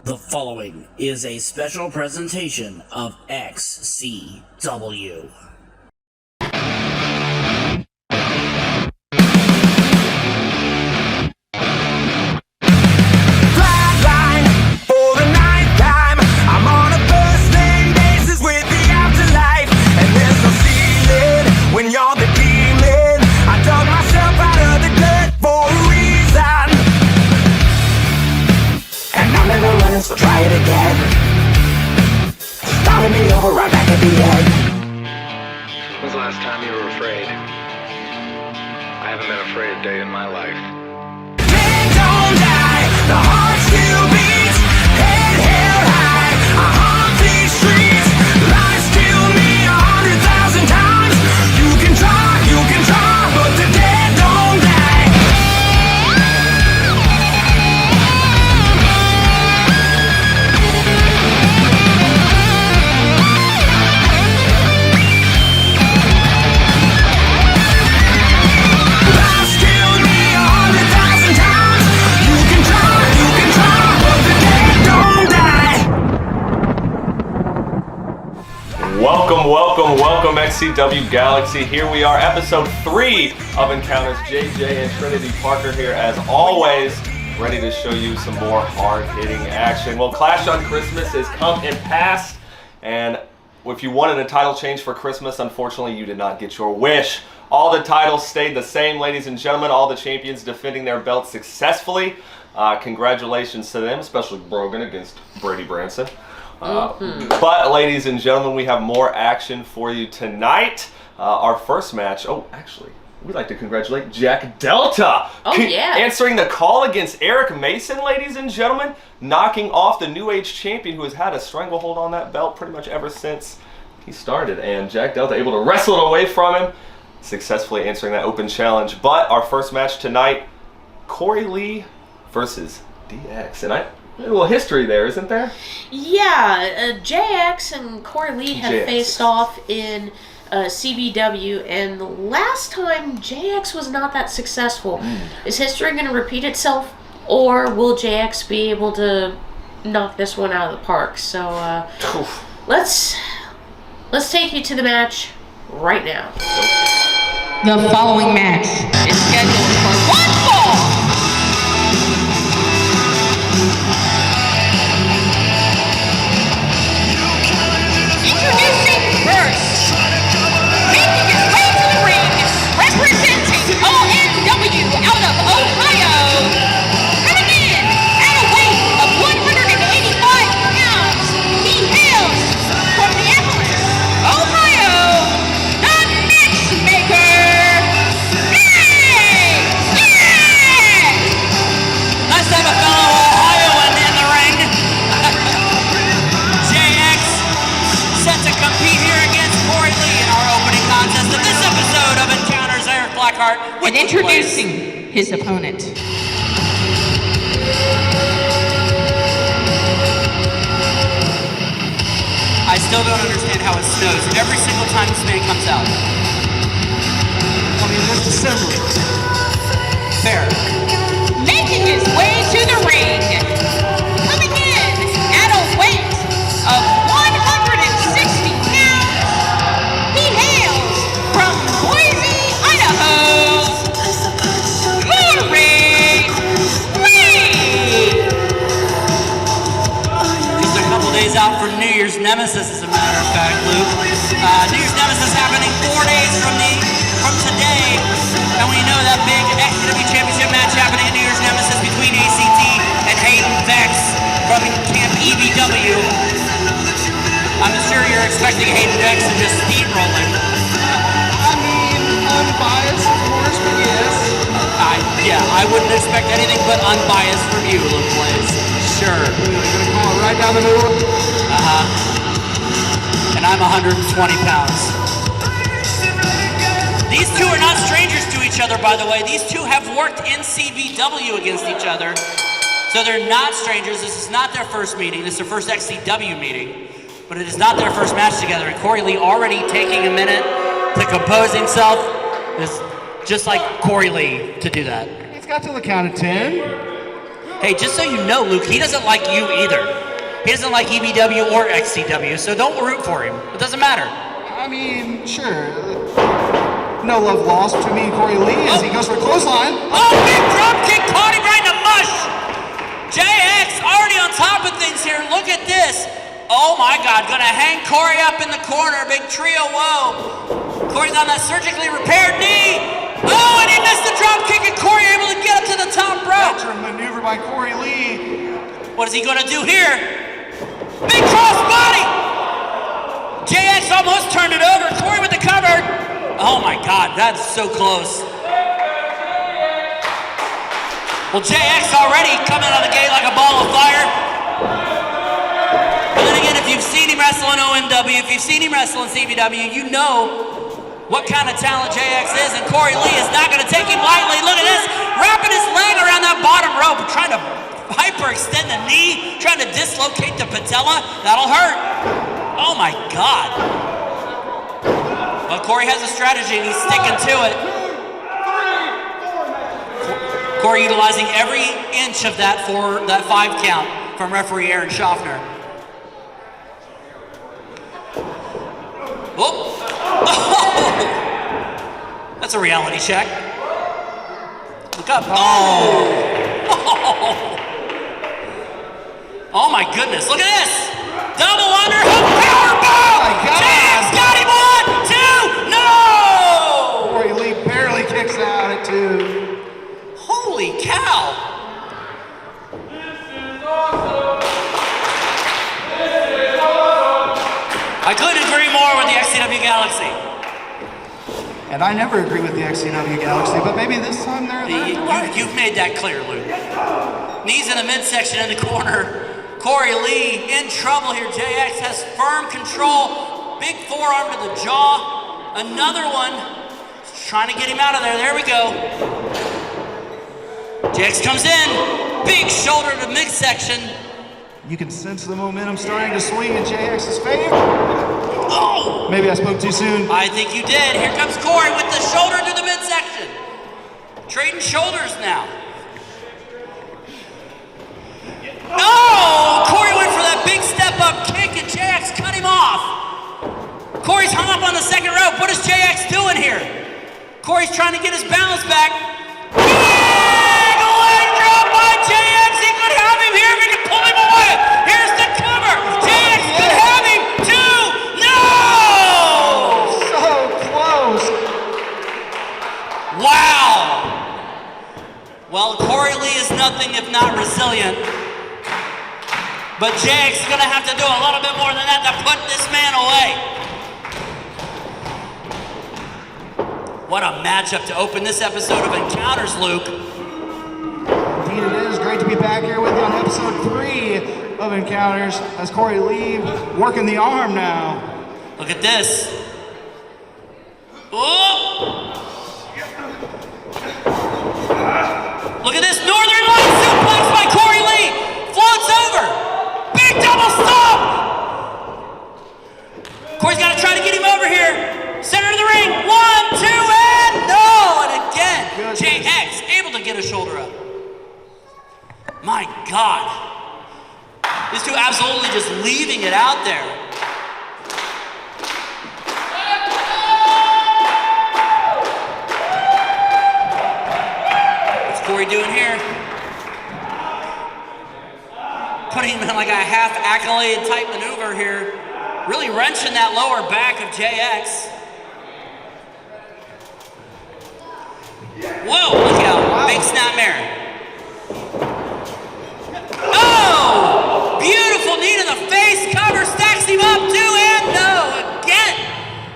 The following is a special presentation of XCW. So try it again. Starting me over right back at the end. When was the last time you were afraid? I haven't been afraid a day in my life. Men don't die, the heart still beats. Head held high, I haunt these streets. Lies kill me 100,000 times. You can try, but the dead don't die. Welcome, XCW Galaxy. Here we are, episode 3 of Encounters. JJ and Trinity Parker here, as always, ready to show you some more hard-hitting action. Well, Clash on Christmas has come and passed, and if you wanted a title change for Christmas, unfortunately, you did not get your wish. All the titles stayed the same, ladies and gentlemen. All the champions defending their belts successfully. Congratulations to them, especially Brogan against Brady Branson. But, ladies and gentlemen, we have more action for you tonight. Our first match, we'd like to congratulate Jack Delta. Answering the call against Eric Mason, ladies and gentlemen, knocking off the New Age champion who has had a stranglehold on that belt pretty much ever since he started. And Jack Delta able to wrestle it away from him, successfully answering that open challenge. But our first match tonight, Corey Lee versus DX. And a little history there, isn't there? Yeah, JX and Corey Lee have faced off in CBW, and the last time JX was not that successful. Is history going to repeat itself, or will JX be able to knock this one out of the park? So let's take you to the match right now. The following match is scheduled for one fall. Introducing first, making his way to the ring, representing ONW out of Ohio, coming in at a weight of 185 pounds, he hails from Minneapolis, Ohio, the matchmaker, Nice to have a fellow Ohioan in the ring. JX set to compete here against Corey Lee in our opening contest of this episode of Encounters. Eric Blackheart and introducing his opponent. I still don't understand how it snows every single time this man comes out. I mean, it's December. Fair. Making his way to the ring, coming in at a weight of 160 pounds, he hails from Boise, Idaho, Corey Lee. Just a couple days out from New Year's Nemesis, as a matter of fact, Luke. New Year's Nemesis happening 4 days from today, and we know that big XCW Championship match happening at New Year's Nemesis between ACT and Hayden Vex from Camp EBW. I'm sure you're expecting Hayden Vex to just steamroll him. I mean, unbiased, of course, but yes. I wouldn't expect anything but unbiased from you, Luke Blaze. Sure. We're gonna call it right down the middle. And I'm 120 pounds. These two are not strangers to each other, by the way. These two have worked in CBW against each other. So they're not strangers. This is not their first meeting. This is their first XCW meeting. But it is not their first match together. And Corey Lee already taking a minute to compose himself. This just like Corey Lee to do that. He's got to the count of 10. Hey, just so you know, Luke, he doesn't like you either. He doesn't like EBW or XCW, so don't root for him. It doesn't matter. I mean, sure. No love lost between me and Corey Lee as he goes for a clothesline. Oh, big drop kick, caught him right in the mush. JX already on top of things here. Look at this. Oh my God, gonna hang Corey up in the corner. Big trio, whoa. Corey's on that surgically repaired knee. Oh, and he missed the drop kick, and Corey able to get up to the top rope. Veteran maneuver by Corey Lee. What is he gonna do here? Big cross body. JX almost turned it over. Corey with the cover. Oh my God, that's so close. Well, JX already coming out of the gate like a ball of fire. But then again, if you've seen him wrestle in OMW, if you've seen him wrestle in CBW, you know what kind of talent JX is, and Corey Lee is not going to take him lightly. Look at this, wrapping his leg around that bottom rope, trying to hyperextend the knee, trying to dislocate the patella. That'll hurt. Oh my God. Well, Corey has a strategy, and he's sticking to it. Corey utilizing every inch of that for that 5 count from referee Aaron Schaffner. Oh. That's a reality check. Look up. Oh. Oh my goodness, look at this. Double underhook powerbomb. JX got him. 1, 2, no. Corey Lee barely kicks out at 2. Holy cow! I couldn't agree more with the XCW Galaxy. And I never agree with the XCW Galaxy, but maybe this time they're right. You've made that clear, Luke. Knees in the midsection in the corner. Corey Lee in trouble here. JX has firm control. Big forearm to the jaw. Another one. Trying to get him out of there. There we go. JX comes in, big shoulder to midsection. You can sense the momentum starting to swing in JX's favor. Oh! Maybe I spoke too soon. I think you did. Here comes Corey with the shoulder to the midsection. Trading shoulders now. Oh! Corey went for that big step up kick and JX cut him off. Corey's hung up on the second rope. What is JX doing here? Corey's trying to get his balance back. JX, he could have him here if he could pull him away. Here's the cover. JX could have him too. No! So close. Wow. Well, Corey Lee is nothing if not resilient. But JX is going to have to do a little bit more than that to put this man away. What a matchup to open this episode of Encounters, Luke. Indeed it is. Great to be back here with you on episode 3 of Encounters as Corey Lee working the arm now. Look at this. Oh! Look at this Northern Light suplex by Corey Lee. Floats over. Big double stomp. Corey's got to try to get him over here. Center of the ring. 1, 2, and no! And again, JX able to get a shoulder up. My God. These two absolutely just leaving it out there. What's Corey doing here? Putting him in like a half accolade type maneuver here. Really wrenching that lower back of JX. Whoa, look out. Wow. Big snapmare. Oh! Beautiful knee to the face. Cover stacks him up too, and no! Again!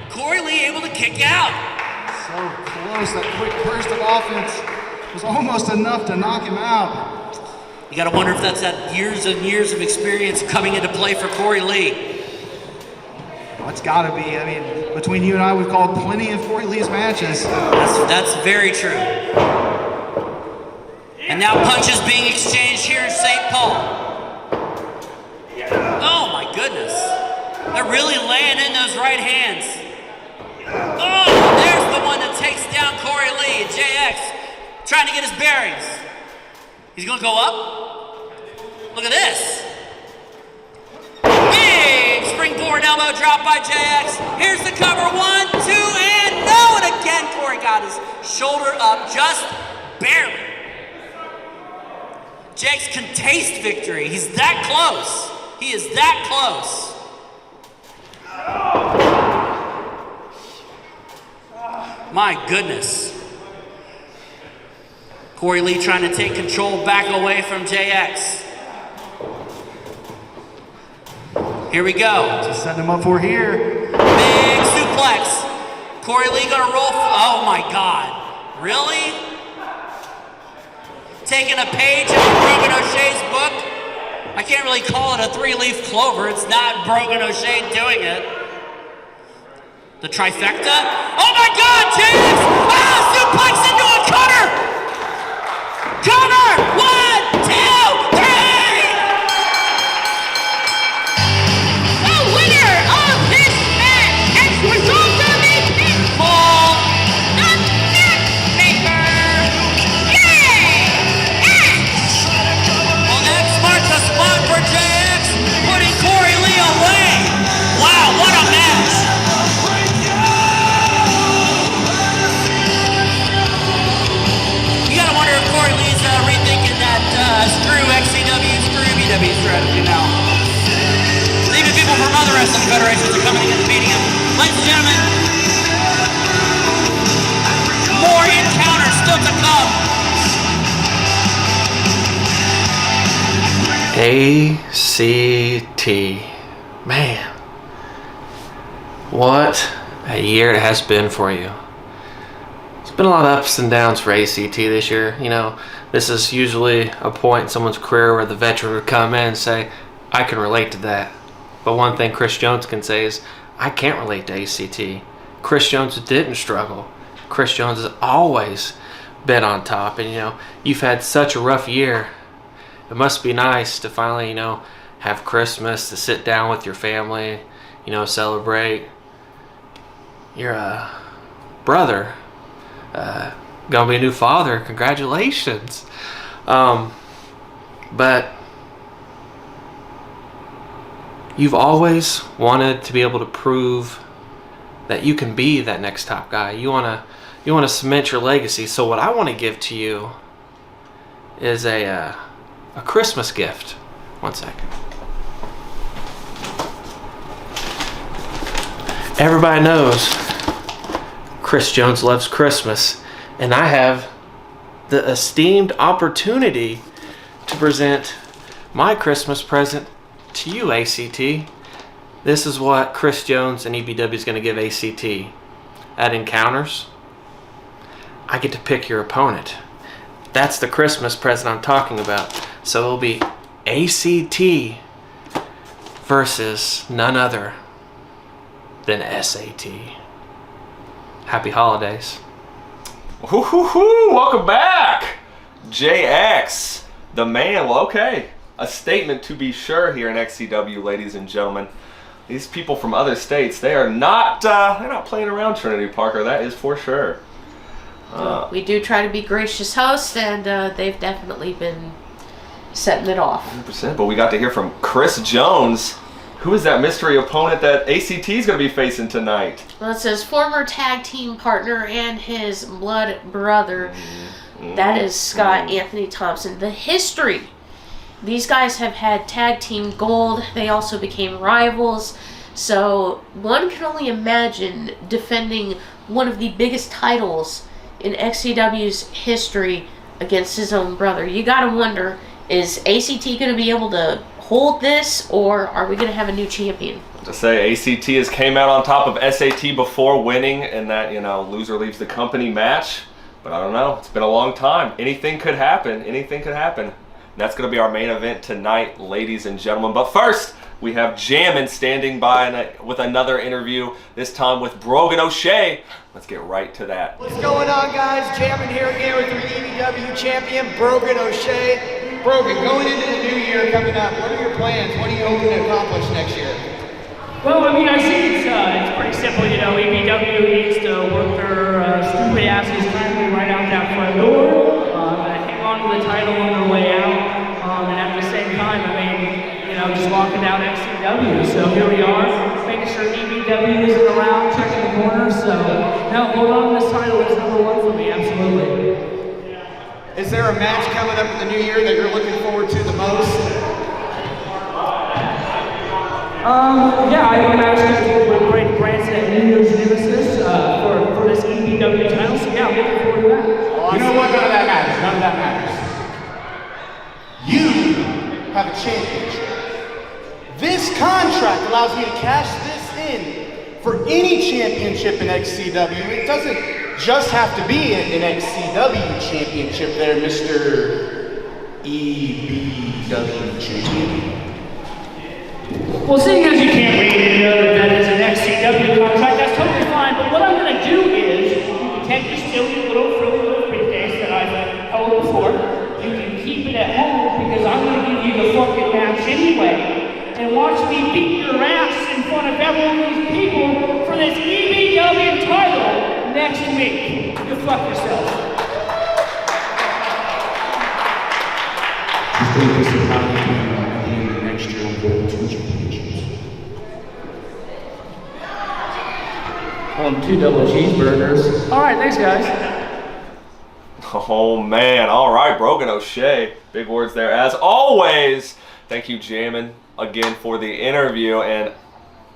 Corey Lee able to kick out. So close. That quick burst of offense was almost enough to knock him out. You gotta wonder if that's that years and years of experience coming into play for Corey Lee. Well, it's gotta be. I mean, between you and I, we've called plenty of Corey Lee's matches. That's very true. And now punches being exchanged here in St. Paul. Oh my goodness. They're really laying in those right hands. Oh, there's the one that takes down Corey Lee. JX trying to get his bearings. He's gonna go up. Look at this. Big springboard elbow drop by JX. Here's the cover, 1, 2, and no! And again, Corey got his shoulder up just barely. JX can taste victory. He's that close. He is that close. My goodness. Corey Lee trying to take control back away from JX. Here we go. Just setting him up for here. Big suplex. Corey Lee gonna roll. Oh my God. Really? Taking a page out of Brogan O'Shea's book. I can't really call it a 3-leaf clover. It's not Brogan O'Shea doing it. The trifecta. Oh my God, JX! Ah, suplex into a cutter! Cover! 1, 2, 3! The winner of this match has resulted in a pinfall. The matchmaker, JX! Well, X marks the spot for JX, putting Corey Lee away. Wow, what a match! You gotta wonder if Corey Lee's rethinking that screw XCW, screw BW strategy now. Even people from other wrestling federations are coming in and beating him. Ladies and gentlemen, more encounters still to come. ACT. Man, what a year it has been for you. It's been a lot of ups and downs for ACT this year. You know, this is usually a point in someone's career where the veteran would come in and say, I can relate to that. But one thing Chris Jones can say is, I can't relate to ACT. Chris Jones didn't struggle. Chris Jones has always been on top. And, you know, you've had such a rough year. It must be nice to finally, you know, have Christmas, to sit down with your family, you know, celebrate. Your brother gonna be a new father. Congratulations. But you've always wanted to be able to prove that you can be that next top guy. You wanna cement your legacy. So what I want to give to you is a Christmas gift. 1 second. Everybody knows Chris Jones loves Christmas, and I have the esteemed opportunity to present my Christmas present to you, ACT. This is what Chris Jones and EBW is going to give ACT. At Encounters, I get to pick your opponent. That's the Christmas present I'm talking about. So it'll be ACT versus none other than SAT. Happy holidays. Welcome back, JX, the man. Well, okay, a statement to be sure here in XCW, ladies and gentlemen. These people from other states, they're not playing around, Trinity Parker. That is for sure. We do try to be gracious hosts, and they've definitely been setting it off. 100%. But we got to hear from Chris Jones. Who is that mystery opponent that ACT is going to be facing tonight? Well, it's his former tag team partner and his blood brother. That is Scott Anthony Thompson. The history. These guys have had tag team gold. They also became rivals. So one can only imagine defending one of the biggest titles in XCW's history against his own brother. You gotta wonder, is ACT going to be able to hold this, or are we going to have a new champion? To say ACT has came out on top of SAT before winning in that, you know, loser leaves the company match. But I don't know. It's been a long time. Anything could happen. Anything could happen. And that's going to be our main event tonight, ladies and gentlemen. But first, we have Jammin' standing by with another interview, this time with Brogan O'Shea. Let's get right to that. What's going on, guys? Jammin' here again with your EBW champion, Brogan O'Shea. Brogan, going into the new year coming up, what are your plans? What are you hoping to accomplish next year? Well, I mean, I think it's pretty simple, you know. EBW needs to work their stupid asses currently right out that front door, hang on to the title on their way out, and at the same time, just locking down XCW. So here we are, making sure EBW isn't around, checking the corner. So, no, hold on, this title is #1 for me, absolutely. Is there a match coming up in the new year that you're looking forward to the most? Yeah, I have a match scheduled with Brady Branson at New Year's Nemesis for this EBW title. So yeah, I'm looking forward to that. You know what? None of that matters. None of that matters. You have a championship. This contract allows me to cash this in for any championship in XCW. It doesn't just have to be an XCW championship there, Mr. EBW champion. Well, seeing as you can't read that is an XCW contract, that's totally fine. But what I'm going to do is, you can take your silly little frilly little briefcase that I've held before. You can keep it at home because I'm going to give you the fucking match anyway. And watch me beat your ass in front of every one of these people for this EBW title next week. You fuck yourself. Next year we'll go to 2 championships. On 2 double cheeseburgers. All right, thanks, guys. Oh man, all right, Brogan O'Shea. Big words there as always. Thank you, Jamin, again for the interview. And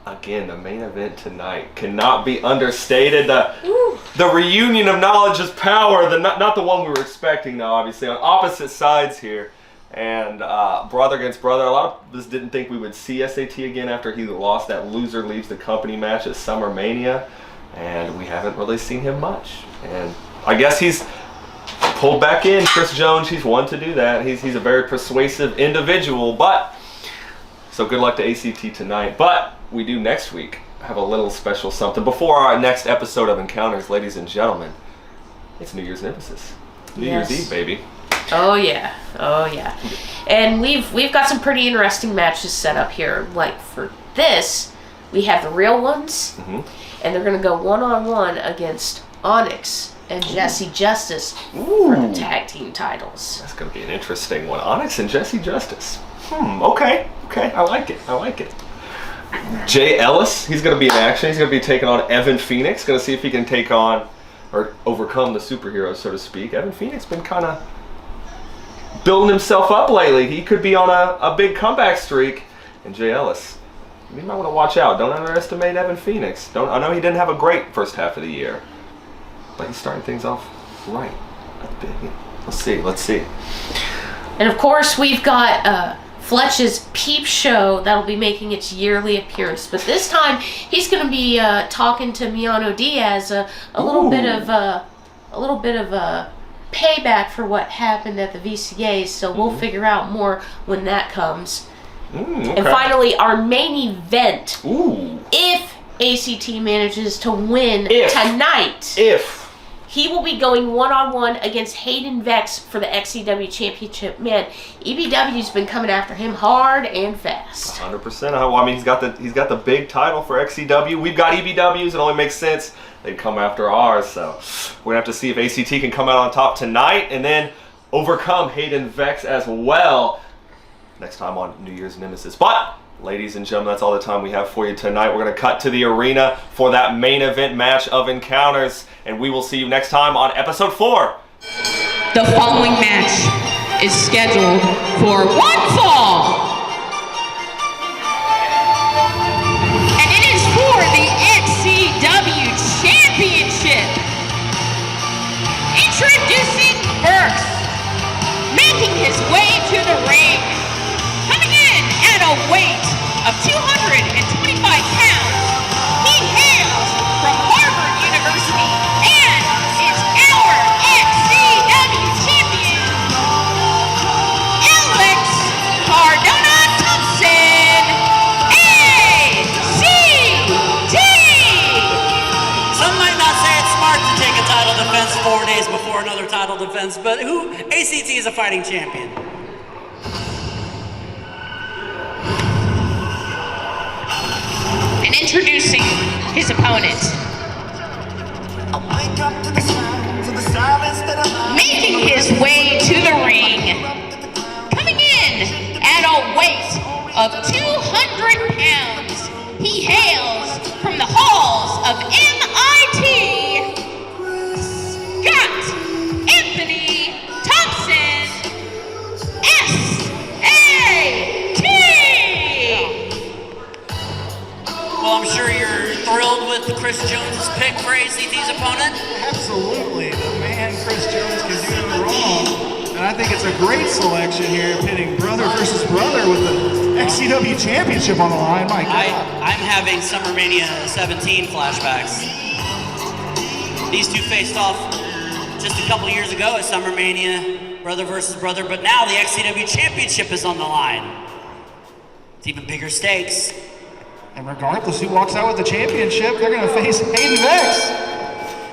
again, the main event tonight cannot be understated. The reunion of knowledge is power. Not the one we were expecting, though, obviously. On opposite sides here. And brother against brother. A lot of us didn't think we would see SAT again after he lost that loser leaves the company match at Summer Mania. And we haven't really seen him much. And I guess he's pulled back in. Chris Jones, he's one to do that. He's a very persuasive individual. But so good luck to ACT tonight. But we do next week have a little special something. Before our next episode of Encounters, ladies and gentlemen, it's New Year's Nemesis. New Year's Eve, baby. Oh yeah, oh yeah. And we've got some pretty interesting matches set up here. Like for this, we have the real ones, and they're gonna go 1-on-1 against Onyx and Jesse Justice for the tag team titles. That's gonna be an interesting one. Onyx and Jesse Justice. Okay, I like it. Jay Ellis, he's gonna be in action. He's gonna be taking on Evan Phoenix. Gonna see if he can take on or overcome the superheroes, so to speak. Evan Phoenix been kind of building himself up lately. He could be on a big comeback streak. And Jay Ellis, you might want to watch out. Don't underestimate Evan Phoenix. I know he didn't have a great first half of the year, but he's starting things off right. Let's see. And of course, we've got Fletch's Peep Show that'll be making its yearly appearance. But this time, he's going to be talking to Miano Diaz a little bit of payback for what happened at the VCAs, so we'll figure out more when that comes. And finally, our main event. If ACT manages to win tonight, he will be going 1-on-1 against Hayden Vex for the XCW Championship. Man, EBW's been coming after him hard and fast. 100%. Well, I mean, he's got the big title for XCW. We've got EBWs. It only makes sense they'd come after ours. So we're gonna have to see if ACT can come out on top tonight and then overcome Hayden Vex as well next time on New Year's Nemesis. But ladies and gentlemen, that's all the time we have for you tonight. We're going to cut to the arena for that main event match of Encounters, and we will see you next time on episode 4. The following match is scheduled for one fall. And it is for the XCW Championship. Introducing first, making his way to the ring, coming in at a weight of 225 pounds. He hails from Harvard University and is our XCW champion, Alex Cardona Thompson, ACT. Some might not say it's smart to take a title defense 4 days before another title defense, but ACT is a fighting champion. And introducing his opponent, making his way to the ring, coming in at a weight of of 200 pounds. He hails from the halls of MIT. Got Anthony Thompson, S.A.T. Well, I'm sure you're thrilled with Chris Jones's pick for ACT's opponent. Absolutely. The man Chris Jones can do no wrong. And I think it's a great selection here, pitting brother versus brother with the XCW Championship on the line. My God. I'm having SummerMania 17 flashbacks. These two faced off just a couple years ago at SummerMania, brother versus brother, but now the XCW Championship is on the line. It's even bigger stakes. And regardless who walks out with the championship, they're going to face Hayden Vex.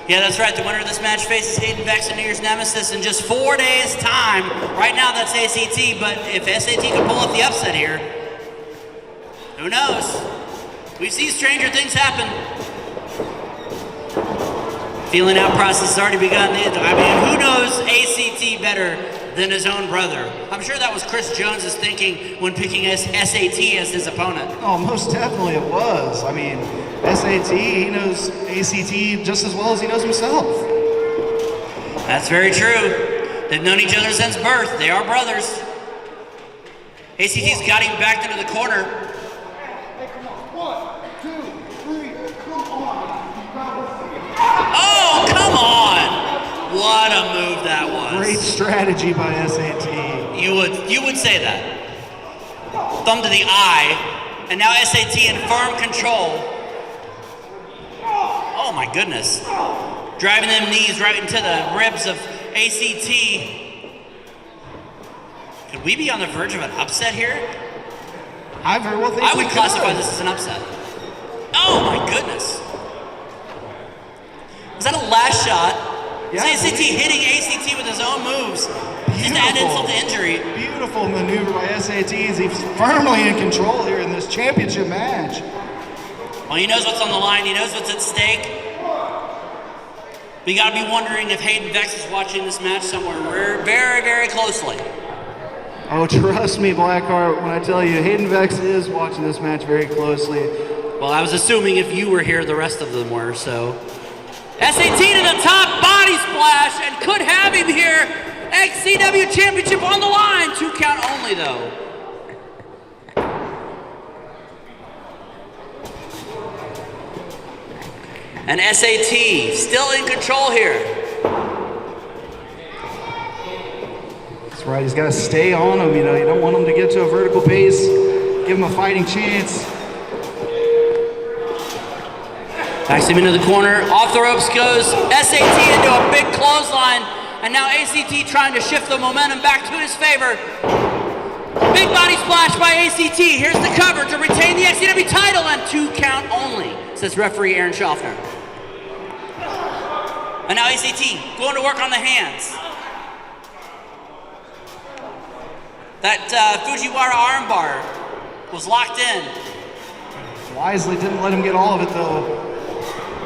Yeah, that's right. The winner of this match faces Hayden Vex and New Year's Nemesis in just 4 days' time. Right now, that's ACT, but if SAT can pull off the upset here, who knows? We've seen stranger things happen. Feeling out process has already begun. I mean, who knows ACT better than his own brother? I'm sure that was Chris Jones's thinking when picking SAT as his opponent. Oh, most definitely it was. I mean, SAT, he knows ACT just as well as he knows himself. That's very true. They've known each other since birth. They are brothers. ACT's got him backed into the corner. Hey, come on. 1, 2, 3, come on. Oh, come on! What a move that was. Great strategy by SAT. You would say that. Thumb to the eye, and now SAT in firm control. Oh my goodness. Driving them knees right into the ribs of ACT. Could we be on the verge of an upset here? I very well think I would classify this as an upset. Oh my goodness. Is that a last shot? Yeah, Is ACT hitting ACT with his own moves? Just to add insult to injury. Beautiful maneuver by SAT as he's firmly in control here in this championship match. Well, he knows what's on the line. He knows what's at stake. But you gotta be wondering if Hayden Vex is watching this match somewhere very, very closely. Oh, trust me, Blackheart, when I tell you, Hayden Vex is watching this match very closely. Well, I was assuming if you were here, the rest of them were, so. SAT to the top, body splash, and could have him here. XCW Championship on the line. 2 count only, though. And SAT still in control here. That's right, he's got to stay on him, you know. You don't want him to get to a vertical pace. Give him a fighting chance. Backs him into the corner. Off the ropes goes SAT into a big clothesline. And now ACT trying to shift the momentum back to his favor. Big body splash by ACT. Here's the cover to retain the XCW title and 2 count only, says referee Aaron Schaffner. And now ACT going to work on the hands. That Fujiwara armbar was locked in. Wisely didn't let him get all of it, though.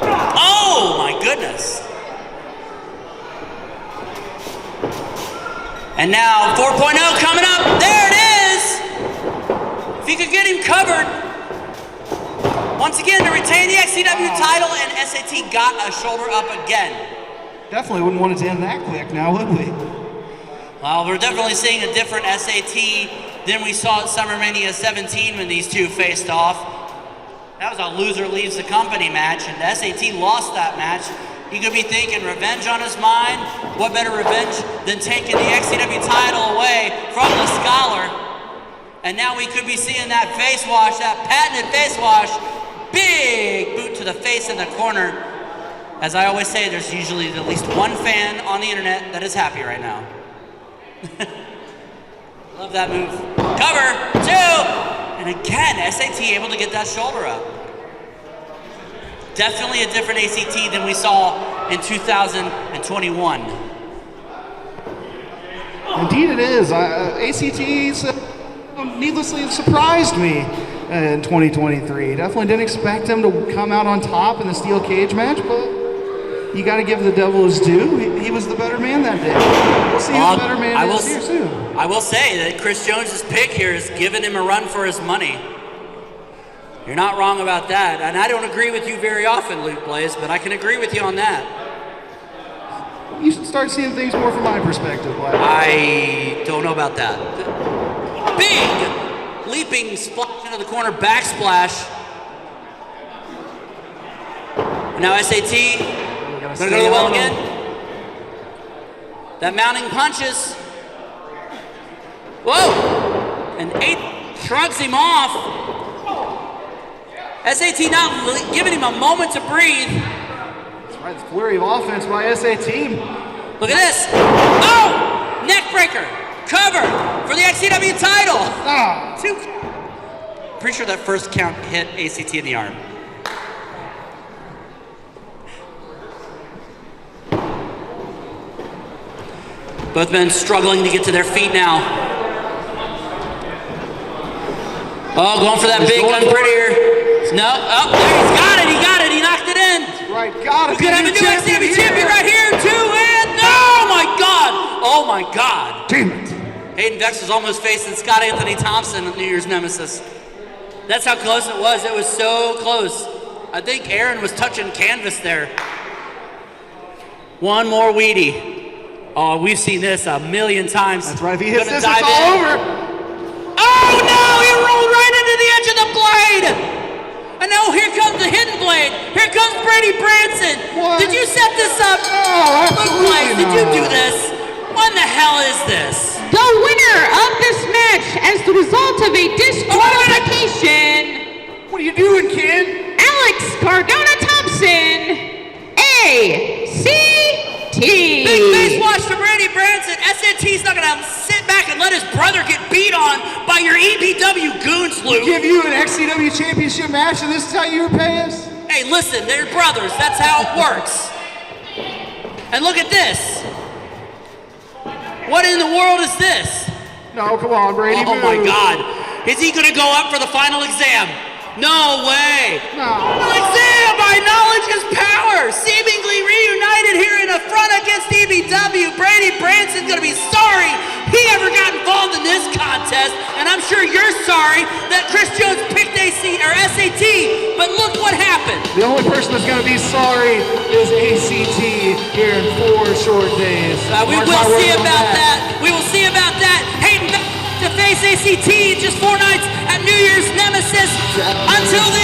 Oh my goodness. And now 4.0 coming up. There it is. If you could get him covered. Once again to retain the XCW title, and SAT got a shoulder up again. Definitely wouldn't want it to end that quick now, would we? Well, we're definitely seeing a different SAT than we saw at SummerMania 17 when these two faced off. That was a loser leaves the company match, and SAT lost that match. He could be thinking revenge on his mind. What better revenge than taking the XCW title away from the Scholar? And now we could be seeing that face wash, that patented face wash. Big boot to the face in the corner. As I always say, there's usually at least one fan on the internet that is happy right now. Love that move. Cover, 2. And again, SAT able to get that shoulder up. Definitely a different ACT than we saw in 2021. Indeed it is. ACT needlessly surprised me in 2023. Definitely didn't expect him to come out on top in the steel cage match, but you got to give the devil his due. He was the better man that day. We'll see who the better man is here soon. I will say that Chris Jones's pick here has given him a run for his money. You're not wrong about that. And I don't agree with you very often, Luke Blaze, but I can agree with you on that. You should start seeing things more from my perspective, Black. I don't know about that. Big leaping splash into the corner, backsplash. Now SAT, gonna go to the well again. That mounting punches. Whoa! And 8 shrugs him off. SAT not giving him a moment to breathe. That's right, the flurry of offense by SAT. Look at this. Oh! Neck breaker. Cover for the XCW title. Pretty sure that first count hit ACT in the arm. Both men struggling to get to their feet now. Oh, going for that big unprettier. No, oh, there he's got it, he knocked it in. That's right, got it. We could have a new XCW champion right here, too, and oh my God. Damn it. Hayden Vex was almost facing Scott Anthony Thompson, New Year's nemesis. That's how close it was. It was so close. I think Aaron was touching canvas there. One more Weedy. Oh, we've seen this a million times. That's right. If he hits this, it's all over. Oh no! He rolled right into the edge of the blade. And now here comes the hidden blade. Here comes Brady Branson. What? Did you set this up? Oh, absolutely Blaze, did you do this? What in the hell is this? The winner of this match as the result of a disqualification. What are you doing, kid? Alex Cardona Thompson, ACT. Big face watch to Brady Branson. SNT's not gonna sit back and let his brother get beat on by your EBW goons, Luke. Give you an XCW championship match and this is how you repay us? Hey, listen, they're brothers. That's how it works. And look at this. What in the world is this? No, come on, Brady. Oh my God. Is he gonna go up for the final exam? No way. No. Final exam by knowledge is power. Seemingly reunited here in a front against EBW. Brady Branson's gonna be sorry he ever got involved in this contest. And I'm sure you're sorry that Chris Jones picked SAT, but look what happened. The only person that's gonna be sorry is ACT here in 4 short days. We will see about that. We will see about that. Hayden to face ACT in just 4 nights at New Year's Nemesis. Until then.